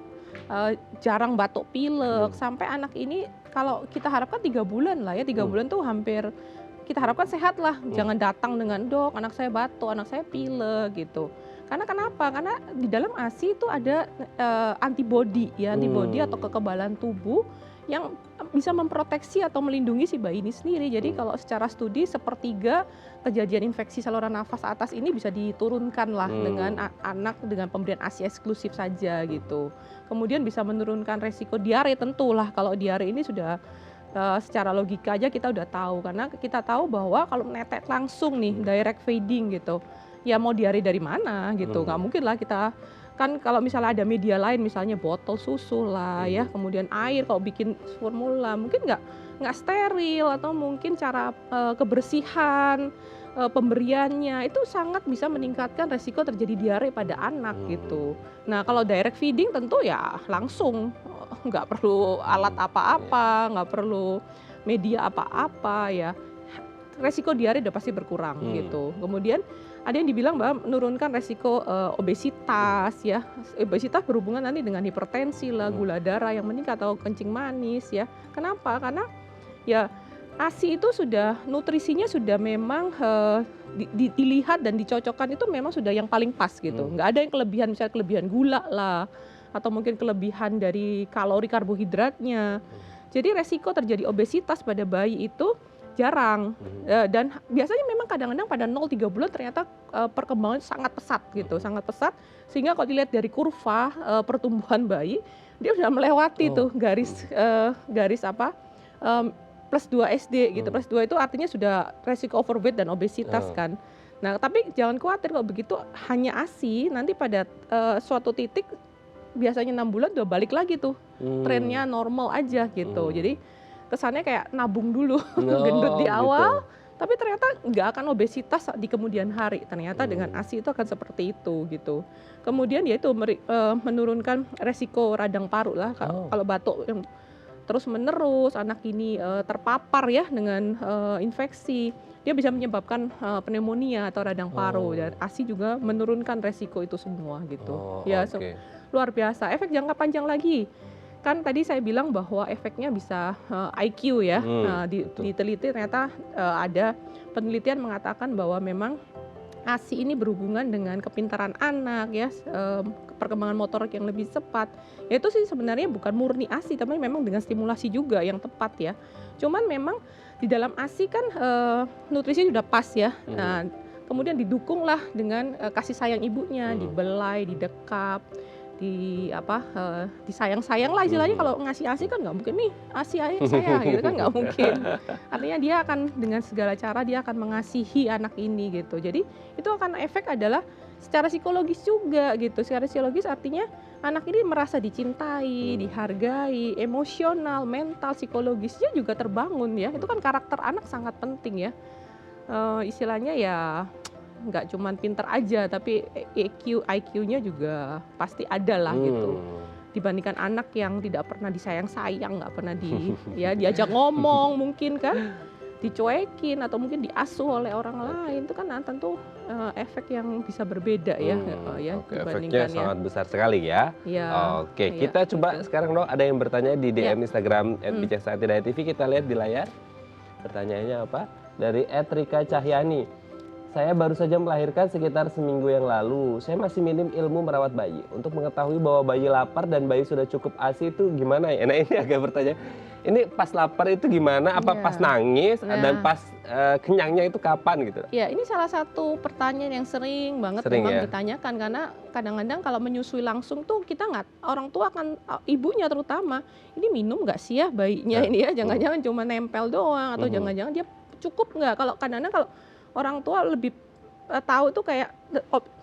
jarang batuk pilek, sampai anak ini kalau kita harapkan 3 bulan lah ya, 3 bulan tuh hampir kita harapkan sehat lah, jangan datang dengan dok, anak saya batuk, anak saya pilek gitu. Karena kenapa? Karena di dalam ASI itu ada antibodi ya, antibodi atau kekebalan tubuh yang bisa memproteksi atau melindungi si bayi ini sendiri. Jadi kalau secara studi sepertiga kejadian infeksi saluran nafas atas ini bisa diturunkan lah dengan anak dengan pemberian ASI eksklusif saja gitu. Kemudian bisa menurunkan resiko diare tentulah kalau diare ini sudah secara logika aja kita udah tahu, karena kita tahu bahwa kalau menetes langsung nih direct feeding gitu, ya mau diare dari mana gitu, nggak mungkin lah kita kan. Kalau misalnya ada media lain, misalnya botol susu lah ya, kemudian air, kalau bikin formula mungkin nggak steril, atau mungkin cara kebersihan pemberiannya itu sangat bisa meningkatkan resiko terjadi diare pada anak gitu. Nah kalau direct feeding tentu ya langsung, nggak perlu alat apa-apa, nggak perlu media apa-apa ya, resiko diare udah pasti berkurang gitu. Kemudian ada yang dibilang bahwa menurunkan resiko obesitas ya. Obesitas berhubungan nanti dengan hipertensi lah, gula darah yang meningkat atau kencing manis ya. Kenapa? Karena ya ASI itu sudah nutrisinya sudah memang dilihat dan dicocokkan itu memang sudah yang paling pas gitu. Nggak ada yang kelebihan, misalnya kelebihan gula lah, atau mungkin kelebihan dari kalori karbohidratnya. Jadi resiko terjadi obesitas pada bayi itu jarang. Dan biasanya memang kadang-kadang pada 0-3 bulan ternyata perkembangan sangat pesat gitu, sangat pesat, sehingga kalau dilihat dari kurva pertumbuhan bayi, dia sudah melewati tuh garis apa plus 2 SD gitu. Plus 2 itu artinya sudah resiko overweight dan obesitas kan. Nah tapi jangan khawatir kalau begitu hanya ASI, nanti pada suatu titik biasanya 6 bulan udah balik lagi tuh trennya normal aja gitu. Jadi kesannya kayak nabung dulu gendut di awal, tapi ternyata nggak akan obesitas di kemudian hari. Ternyata dengan ASI itu akan seperti itu gitu. Kemudian ya itu menurunkan resiko radang paru lah. Kalau batuk yang terus menerus, anak ini terpapar ya dengan infeksi, dia bisa menyebabkan pneumonia atau radang paru. Dan ASI juga menurunkan resiko itu semua gitu. Luar biasa. Efek jangka panjang lagi, kan tadi saya bilang bahwa efeknya bisa IQ ya. Diteliti ternyata ada penelitian mengatakan bahwa memang ASI ini berhubungan dengan kepintaran anak ya, perkembangan motorik yang lebih cepat. Ya itu sih sebenarnya bukan murni ASI, tapi memang dengan stimulasi juga yang tepat ya. Cuman memang di dalam ASI kan nutrisi sudah pas ya. Nah, kemudian didukunglah dengan kasih sayang ibunya, dibelai, didekap, disayang-sayang lah istilahnya. Kalau ngasih ASI kan nggak mungkin nih ASI saya gitu kan, nggak mungkin. Artinya dia akan dengan segala cara dia akan mengasihi anak ini gitu. Jadi itu akan efek adalah secara psikologis juga gitu. Secara psikologis artinya anak ini merasa dicintai, dihargai, emosional, mental, psikologisnya juga terbangun ya. Itu kan karakter anak sangat penting ya. Istilahnya ya nggak cuma pinter aja, tapi IQ-nya juga pasti ada lah gitu. Dibandingkan anak yang tidak pernah disayang-sayang, nggak pernah diajak ngomong mungkin kan, dicuekin atau mungkin diasuh oleh orang lain, itu kan tentu efek yang bisa berbeda ya. Efeknya sangat besar sekali ya. Oke, kita coba gitu. sekarang ada yang bertanya di DM Instagram @bijaksana.tv, kita lihat di layar. Pertanyaannya apa? Dari @Rika Cahyani. Saya baru saja melahirkan sekitar seminggu yang lalu. Saya masih minim ilmu merawat bayi. Untuk mengetahui bahwa bayi lapar dan bayi sudah cukup ASI itu gimana ya? Nah ini agak bertanya. Ini pas lapar itu gimana? Apa pas nangis dan pas kenyangnya itu kapan gitu? Ya ini salah satu pertanyaan yang sering banget memang ditanyakan, karena kadang-kadang kalau menyusui langsung tuh kita nggak, orang tua kan ibunya terutama, ini minum nggak sih ya bayinya ini ya? Jangan-jangan cuma nempel doang, atau jangan-jangan dia cukup nggak? Kalau kadang-kadang kalau orang tua lebih tahu itu kayak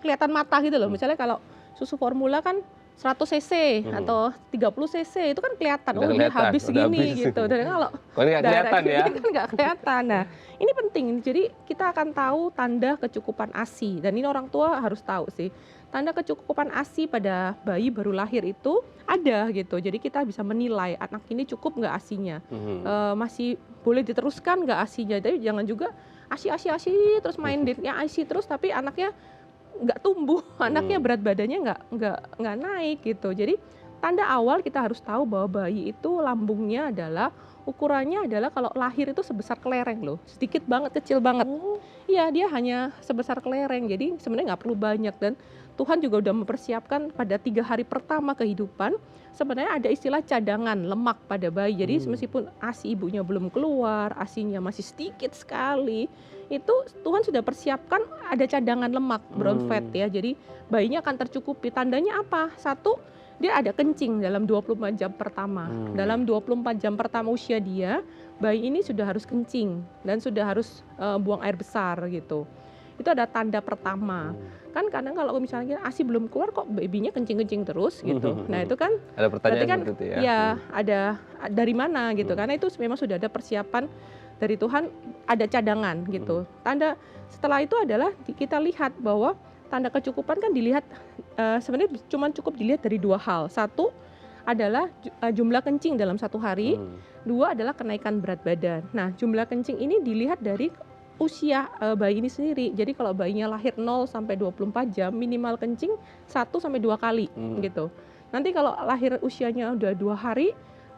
kelihatan mata gitu loh. Misalnya kalau susu formula kan 100 cc atau 30 cc itu kan kelihatan, dia habis segini gitu. Dan kalau nggak kelihatan ya, kan nggak kelihatan. Nah ini penting, jadi kita akan tahu tanda kecukupan ASI, dan ini orang tua harus tahu sih. Tanda kecukupan ASI pada bayi baru lahir itu ada gitu. Jadi kita bisa menilai anak ini cukup nggak ASInya, masih boleh diteruskan nggak ASInya. Tapi jangan juga ASI terus main ya ASI terus, tapi anaknya nggak tumbuh, anaknya berat badannya nggak naik gitu. Jadi tanda awal kita harus tahu bahwa bayi itu lambungnya adalah ukurannya adalah kalau lahir itu sebesar kelereng loh, sedikit banget, kecil banget. Iya, dia hanya sebesar kelereng, jadi sebenarnya nggak perlu banyak. Dan Tuhan juga udah mempersiapkan pada 3 hari pertama kehidupan, sebenarnya ada istilah cadangan lemak pada bayi. Jadi meskipun ASI ibunya belum keluar, ASInya masih sedikit sekali, itu Tuhan sudah persiapkan ada cadangan lemak, brown fat ya. Jadi bayinya akan tercukupi. Tandanya apa? Satu, dia ada kencing dalam 24 jam pertama. Dalam 24 jam pertama usia dia, bayi ini sudah harus kencing dan sudah harus buang air besar gitu. Itu ada tanda pertama. Kan kadang kalau misalnya ASI belum keluar kok babynya kencing-kencing terus gitu. Nah itu kan Ada pertanyaan berarti kan seperti itu ya. ya ada dari mana gitu. Karena itu memang sudah ada persiapan dari Tuhan, ada cadangan gitu. Tanda setelah itu adalah kita lihat bahwa tanda kecukupan kan dilihat sebenarnya cuma cukup dilihat dari dua hal. Satu adalah jumlah kencing dalam satu hari. Dua adalah kenaikan berat badan. Nah, jumlah kencing ini dilihat dari usia bayi ini sendiri. Jadi kalau bayinya lahir 0 sampai 24 jam minimal kencing 1 sampai 2 kali gitu. Nanti kalau lahir usianya udah 2 hari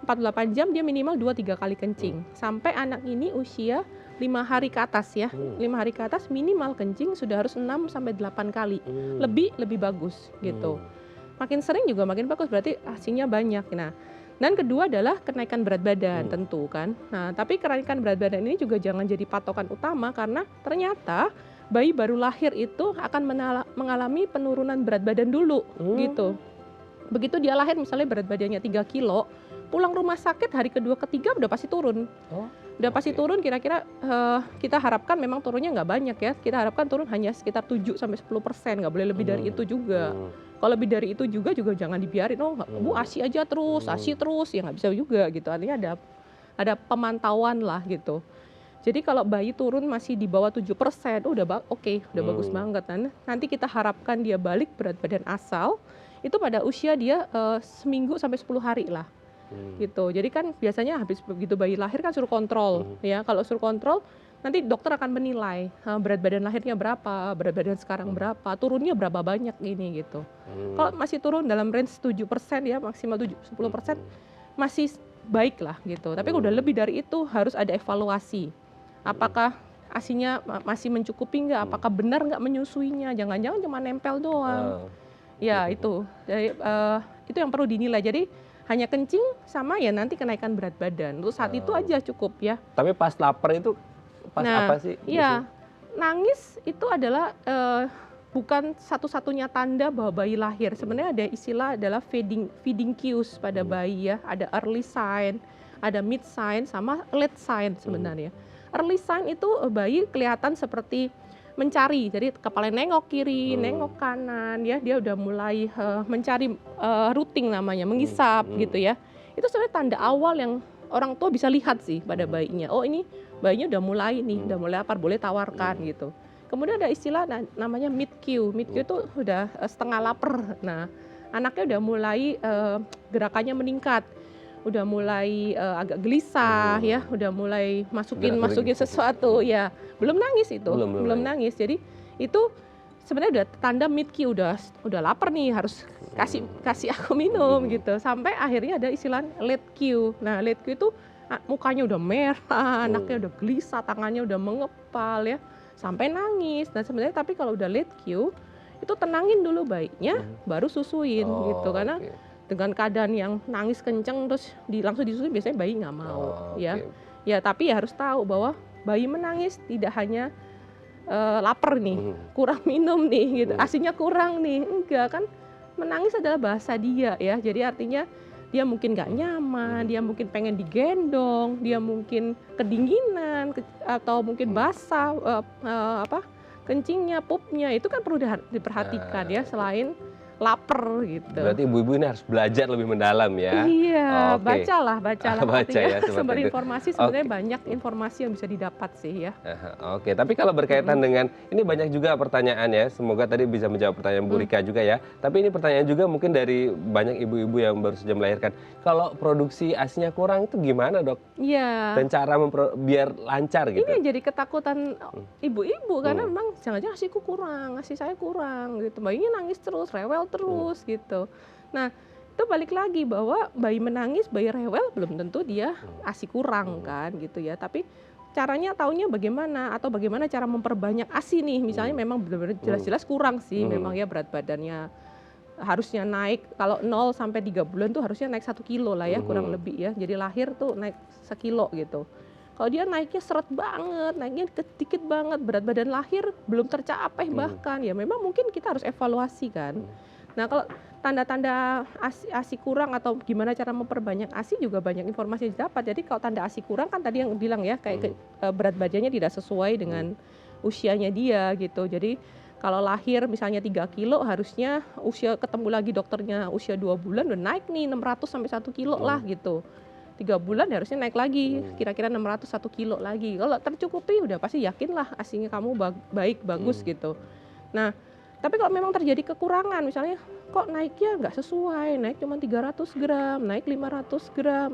48 jam dia minimal 2-3 kali kencing. Sampai anak ini usia 5 hari ke atas ya. 5 hari ke atas minimal kencing sudah harus 6 sampai 8 kali. Lebih bagus gitu. Makin sering juga makin bagus, berarti ASI-nya banyak. Nah, dan kedua adalah kenaikan berat badan tentu kan. Nah, tapi kenaikan berat badan ini juga jangan jadi patokan utama karena ternyata bayi baru lahir itu akan mengalami penurunan berat badan dulu gitu. Begitu dia lahir misalnya berat badannya 3 kilo, pulang rumah sakit hari kedua ketiga udah pasti turun. Udah pasti turun, kira-kira kita harapkan memang turunnya nggak banyak ya. Kita harapkan turun hanya sekitar 7-10%, nggak boleh lebih dari itu juga. Kalau lebih dari itu juga jangan dibiarin, Bu ASI aja terus, ASI terus, ya nggak bisa juga gitu. Artinya ada pemantauan lah gitu. Jadi kalau bayi turun masih di bawah 7%, udah udah bagus banget. Nanti kita harapkan dia balik berat badan asal, itu pada usia dia seminggu sampai 10 hari lah. Gitu. Jadi kan biasanya habis begitu bayi lahir kan suruh kontrol ya. Kalau suruh kontrol nanti dokter akan menilai berat badan lahirnya berapa, berat badan sekarang berapa, turunnya berapa banyak ini gitu. Kalau masih turun dalam range 7% ya, maksimal 10% masih baik lah gitu. Tapi udah lebih dari itu harus ada evaluasi. Apakah ASI-nya masih mencukupi nggak? Apakah benar nggak menyusuinya? Jangan-jangan cuma nempel doang. Ya itu. Jadi itu yang perlu dinilai. Jadi hanya kencing sama ya nanti kenaikan berat badan. Terus saat itu aja cukup ya. Tapi pas lapar itu pas apa sih? Iya, nangis itu adalah bukan satu-satunya tanda bahwa bayi lahir. Sebenarnya ada istilah adalah feeding cues pada bayi ya. Ada early sign, ada mid sign, sama late sign sebenarnya. Early sign itu bayi kelihatan seperti mencari, jadi kepala nengok kiri, nengok kanan, ya dia udah mulai mencari routing namanya, mengisap gitu ya. Itu sebenarnya tanda awal yang orang tua bisa lihat sih pada bayinya. Oh ini bayinya udah mulai nih, udah mulai lapar, boleh tawarkan gitu. Kemudian ada istilah namanya mid cue. Mid cue itu udah setengah lapar. Nah, anaknya udah mulai gerakannya meningkat. Udah mulai agak gelisah ya, udah mulai masukin sesuatu ya. Belum nangis itu, belum nangis. Jadi itu sebenarnya udah tanda mid cue, udah lapar nih, harus kasih aku minum gitu. Sampai akhirnya ada istilah late cue. Nah, late cue itu mukanya udah merah, anaknya udah gelisah, tangannya udah mengepal ya, sampai nangis. Nah, sebenarnya tapi kalau udah late cue itu tenangin dulu bayinya, baru susuin gitu. Karena dengan keadaan yang nangis kenceng terus langsung disusuin biasanya bayi nggak mau ya. Ya tapi ya harus tahu bahwa bayi menangis tidak hanya lapar nih, kurang minum nih gitu, ASI-nya kurang nih, enggak kan, menangis adalah bahasa dia ya. Jadi artinya dia mungkin nggak nyaman, dia mungkin pengen digendong, dia mungkin kedinginan atau mungkin basah kencingnya, pupnya, itu kan perlu diperhatikan ya, selain lapar gitu. Berarti ibu-ibu ini harus belajar lebih mendalam ya. Iya, bacalah. Baca ya, sumber informasi sebenarnya banyak informasi yang bisa didapat sih ya. Oke, tapi kalau berkaitan dengan ini banyak juga pertanyaan ya. Semoga tadi bisa menjawab pertanyaan Bu Rika juga ya. Tapi ini pertanyaan juga mungkin dari banyak ibu-ibu yang baru saja melahirkan. Kalau produksi ASI-nya kurang itu gimana, Dok? Iya. Dan cara biar lancar gitu. Ini jadi ketakutan ibu-ibu karena memang jangan-jangan ASIku kurang, ASI saya kurang gitu. Bayinya nangis terus, rewel terus gitu. Nah, itu balik lagi bahwa bayi menangis, bayi rewel belum tentu dia ASI kurang kan gitu ya. Tapi caranya taunya bagaimana, atau bagaimana cara memperbanyak ASI nih. Misalnya memang benar-benar jelas-jelas kurang sih memang ya, berat badannya harusnya naik, kalau 0 sampai 3 bulan tuh harusnya naik 1 kilo lah ya, kurang lebih ya. Jadi lahir tuh naik 1 kilo gitu. Kalau dia naiknya seret banget, naiknya dikit banget, berat badan lahir belum tercapai bahkan, ya memang mungkin kita harus evaluasi kan. Nah, kalau tanda-tanda ASI kurang atau gimana cara memperbanyak ASI juga banyak informasi yang didapat. Jadi kalau tanda ASI kurang kan tadi yang bilang ya kayak berat badannya tidak sesuai dengan usianya dia gitu. Jadi kalau lahir misalnya 3 kilo harusnya usia ketemu lagi dokternya usia 2 bulan udah naik nih 600 sampai 1 kilo lah gitu. 3 bulan harusnya naik lagi kira-kira 600 1 kilo lagi. Kalau tercukupi udah pasti yakinlah ASInya kamu baik bagus gitu. Nah, tapi kalau memang terjadi kekurangan, misalnya kok naiknya nggak sesuai, naik cuma 300 gram, naik 500 gram,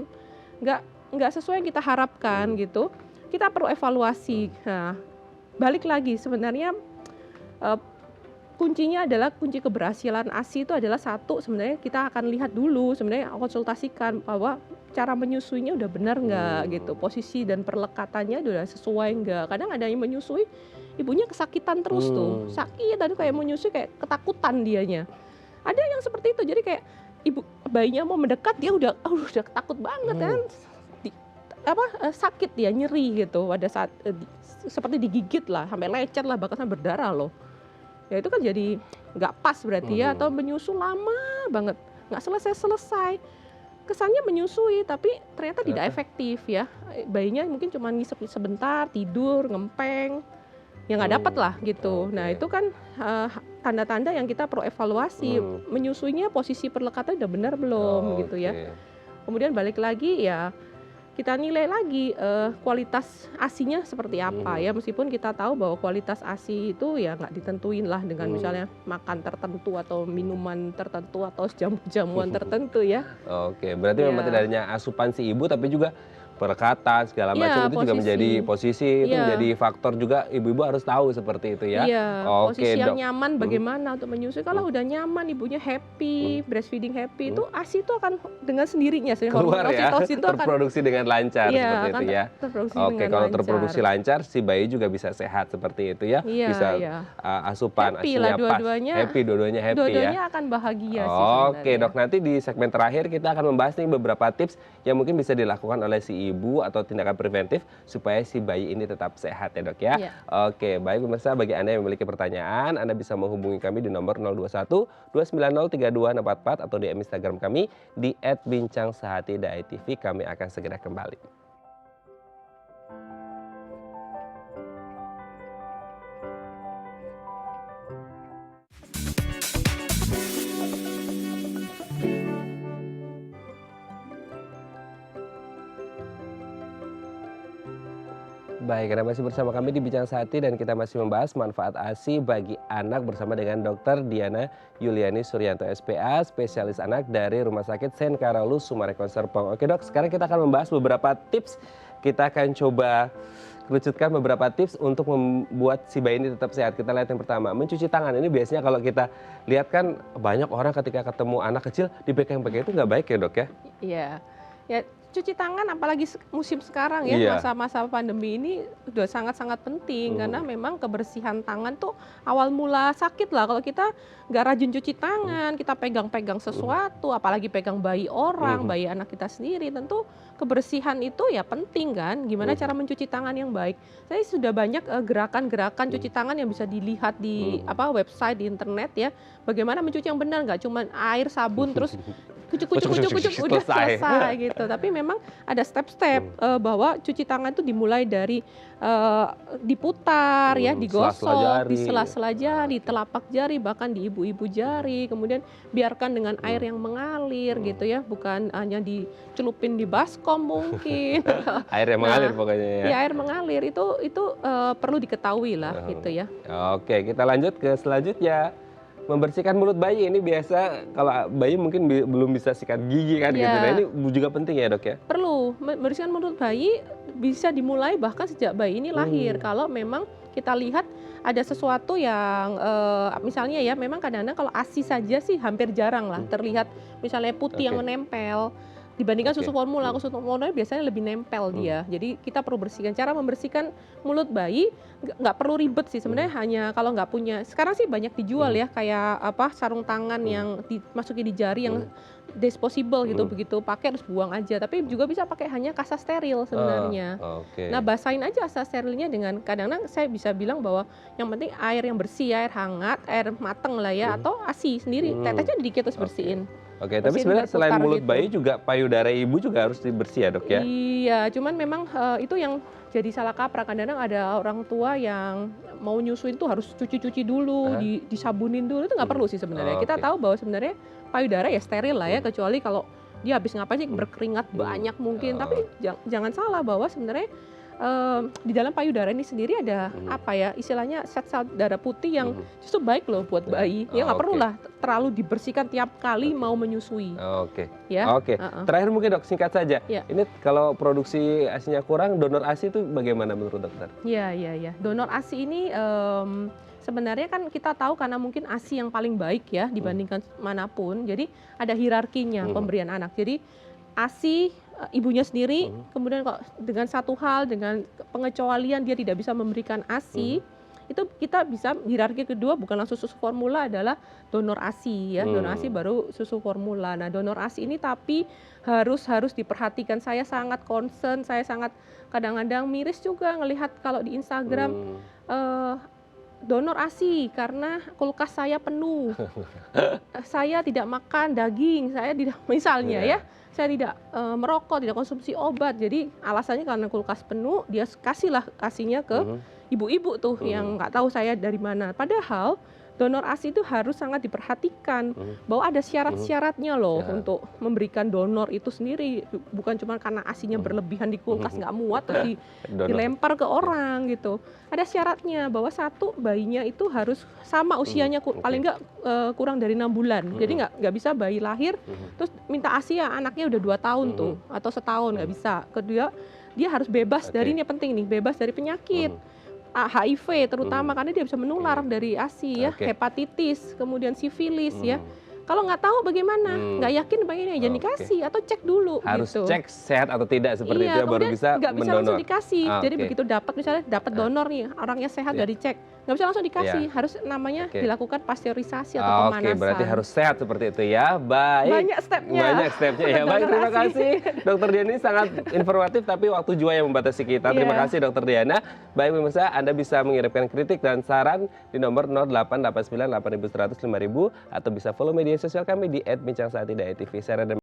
nggak sesuai yang kita harapkan gitu, kita perlu evaluasi. Nah, balik lagi sebenarnya kuncinya adalah kunci keberhasilan ASI itu adalah satu, sebenarnya kita akan lihat dulu, sebenarnya konsultasikan bahwa cara menyusuinya udah benar nggak gitu, posisi dan perlekatannya udah sesuai nggak. Kadang ada yang menyusui ibunya kesakitan terus tuh, sakit tadi kayak menyusui kayak ketakutan dianya. Ada yang seperti itu, jadi kayak bayinya mau mendekat dia udah takut banget kan, sakit dia nyeri gitu pada saat seperti digigit lah, sampai lecet lah bahkan sampai berdarah loh. Ya itu kan jadi nggak pas berarti ya, atau menyusu lama banget nggak selesai. Kesannya menyusui tapi ternyata tidak efektif ya, bayinya mungkin cuma ngisep sebentar tidur ngempeng ya nggak dapat lah gitu. Nah itu kan tanda-tanda yang kita perlu evaluasi, menyusuinya posisi perlekatan udah benar belum gitu ya. Kemudian balik lagi ya kita nilai lagi kualitas ASInya seperti apa ya, meskipun kita tahu bahwa kualitas ASI itu ya nggak ditentuin lah dengan misalnya makan tertentu atau minuman tertentu atau jamu-jamuan tertentu ya. Oke, berarti memang tidak hanya asupan si ibu tapi juga perlekatan segala macam itu juga menjadi posisi, itu menjadi faktor juga ibu-ibu harus tahu seperti itu ya. Iya, posisi yang nyaman bagaimana untuk menyusui. Kalau udah nyaman, ibunya happy, breastfeeding happy, itu ASI itu akan dengan sendirinya keluar ya, terproduksi dengan lancar seperti itu ya. Oke, kalau terproduksi lancar, si bayi juga bisa sehat seperti itu ya. Bisa asupan ASINya pas, happy, dua-duanya happy ya. Dua-duanya akan bahagia sih. Oke dok, nanti di segmen terakhir kita akan membahas nih beberapa tips yang mungkin bisa dilakukan oleh si ibu atau tindakan preventif supaya si bayi ini tetap sehat ya dok ya. Oke, baik pemirsa, bagi Anda yang memiliki pertanyaan, Anda bisa menghubungi kami di nomor 021 290 3244 atau di Instagram kami di @bincangsehati.tv. Kami akan segera kembali. Baik, Anda masih bersama kami di Bincang Sehati dan kita masih membahas manfaat ASI bagi anak bersama dengan Dr. Diana Yuliani Suryanto SPA, spesialis anak dari Rumah Sakit Sen Karolus Sumarekon Serpong. Oke dok, sekarang kita akan membahas beberapa tips. Kita akan coba kerucutkan beberapa tips untuk membuat si bayi ini tetap sehat. Kita lihat yang pertama, mencuci tangan. Ini biasanya kalau kita lihat kan banyak orang ketika ketemu anak kecil dipegang-pegang, itu nggak baik ya dok ya? Iya, ya cuci tangan apalagi musim sekarang ya, masa-masa pandemi ini udah sangat-sangat penting karena memang kebersihan tangan tuh awal mula sakit lah kalau kita nggak rajin cuci tangan, kita pegang-pegang sesuatu, apalagi pegang bayi orang, bayi anak kita sendiri, tentu kebersihan itu ya penting kan, gimana cara mencuci tangan yang baik. Saya sudah banyak gerakan-gerakan cuci tangan yang bisa dilihat di website di internet ya, bagaimana mencuci yang benar, nggak cuma air sabun terus kucuk-kucuk udah selesai gitu. Tapi memang ada step-step bahwa cuci tangan itu dimulai dari diputar ya, digosok di sela-sela jari, telapak jari, bahkan di ibu-ibu jari. Kemudian biarkan dengan air yang mengalir gitu ya, bukan hanya dicelupin di baskom mungkin. Air yang mengalir pokoknya ya. Ya air mengalir itu perlu diketahui lah gitu ya. Oke, kita lanjut ke selanjutnya. Membersihkan mulut bayi, ini biasa kalau bayi mungkin belum bisa sikat gigi kan gitu. Nah ini juga penting ya dok ya? Perlu, membersihkan mulut bayi bisa dimulai bahkan sejak bayi ini lahir. Kalau memang kita lihat ada sesuatu yang misalnya ya, memang kadang-kadang kalau ASI saja sih hampir jarang lah terlihat misalnya putih yang menempel. dibandingkan Oke. susu formula. Susu formula biasanya lebih nempel dia. Jadi kita perlu bersihkan. Cara membersihkan mulut bayi nggak perlu ribet sih sebenarnya, hanya kalau nggak punya, sekarang sih banyak dijual ya kayak apa sarung tangan yang dimasuki di jari yang disposable gitu, begitu pakai terus buang aja. Tapi juga bisa pakai hanya kasa steril sebenarnya. Oke. Nah, basahin aja kasa sterilnya dengan, kadang-kadang saya bisa bilang bahwa yang penting air yang bersih, air hangat, air mateng lah ya, atau ASI sendiri, tetesnya dikit terus bersihin. Oke, tapi Bersihin sebenarnya selain berputar mulut gitu. bayi juga payudara ibu juga harus dibersih ya dok ya? Iya, cuman memang itu yang jadi salah kaprah. Kadang-kadang ada orang tua yang mau nyusuin tuh harus cuci-cuci dulu, disabunin dulu, itu nggak perlu sih sebenarnya. Kita Oke. tahu bahwa sebenarnya payudara ya steril lah ya, kecuali kalau dia habis ngapain sih berkeringat banyak mungkin. Tapi jangan salah bahwa sebenarnya di dalam payudara ini sendiri ada apa ya, istilahnya sel-sel darah putih yang justru baik loh buat bayi. Ya nggak perlu lah terlalu dibersihkan tiap kali mau menyusui. Oke. Ya. Oke. Terakhir mungkin dok, singkat saja. Ya. Ini kalau produksi ASI-nya kurang, donor ASI itu bagaimana menurut dokter? Iya. Donor ASI ini sebenarnya kan kita tahu karena mungkin ASI yang paling baik ya dibandingkan manapun. Jadi ada hierarkinya pemberian anak. Jadi ASI ibunya sendiri, kemudian kok dengan satu hal, dengan pengecualian dia tidak bisa memberikan ASI, itu kita bisa hierarki kedua bukan langsung susu formula, adalah donor ASI ya. Donor ASI baru susu formula. Nah, donor ASI ini tapi harus diperhatikan. Saya sangat concern, saya sangat kadang-kadang miris juga ngelihat kalau di Instagram donor ASI karena kulkas saya penuh. Saya tidak makan daging, saya tidak, misalnya ya. Saya tidak merokok, tidak konsumsi obat. Jadi alasannya karena kulkas penuh, dia kasihlah ASI-nya ke ibu-ibu tuh yang nggak tahu saya dari mana. Padahal donor ASI itu harus sangat diperhatikan bahwa ada syarat-syaratnya loh untuk memberikan donor itu sendiri. Bukan cuma karena ASI-nya berlebihan di kulkas nggak muat terus dilempar ke orang gitu. Ada syaratnya bahwa satu, bayinya itu harus sama usianya, paling nggak kurang dari 6 bulan. Jadi nggak bisa bayi lahir terus minta ASI ya anaknya udah 2 tahun tuh atau setahun, nggak bisa. Kedua, dia harus bebas dari, ini yang penting nih, bebas dari penyakit. HIV terutama karena dia bisa menular dari ASI ya, hepatitis, kemudian sifilis ya. Kalau nggak tahu bagaimana, nggak yakin bayinya, jangan dikasih atau cek dulu. Harus gitu. cek sehat atau tidak seperti itu ya, baru kemudian bisa nggak bisa langsung dikasih. Jadi Oke. begitu dapat, misalnya dapat donor nih, orangnya sehat udah dicek, nggak bisa langsung dikasih, harus namanya dilakukan pasteurisasi atau pemanasan. Oke, berarti harus sehat seperti itu ya. Baik. Banyak stepnya. Banyak stepnya ya. Baik, terima kasih. Dokter Diana ini sangat informatif, tapi waktu juga yang membatasi kita. Terima kasih Dokter Diana. Baik pemirsa, Anda bisa mengirimkan kritik dan saran di nomor 0889 8100 5000 atau bisa follow media sosial kami di @bincangsaat.tv. Saya Rada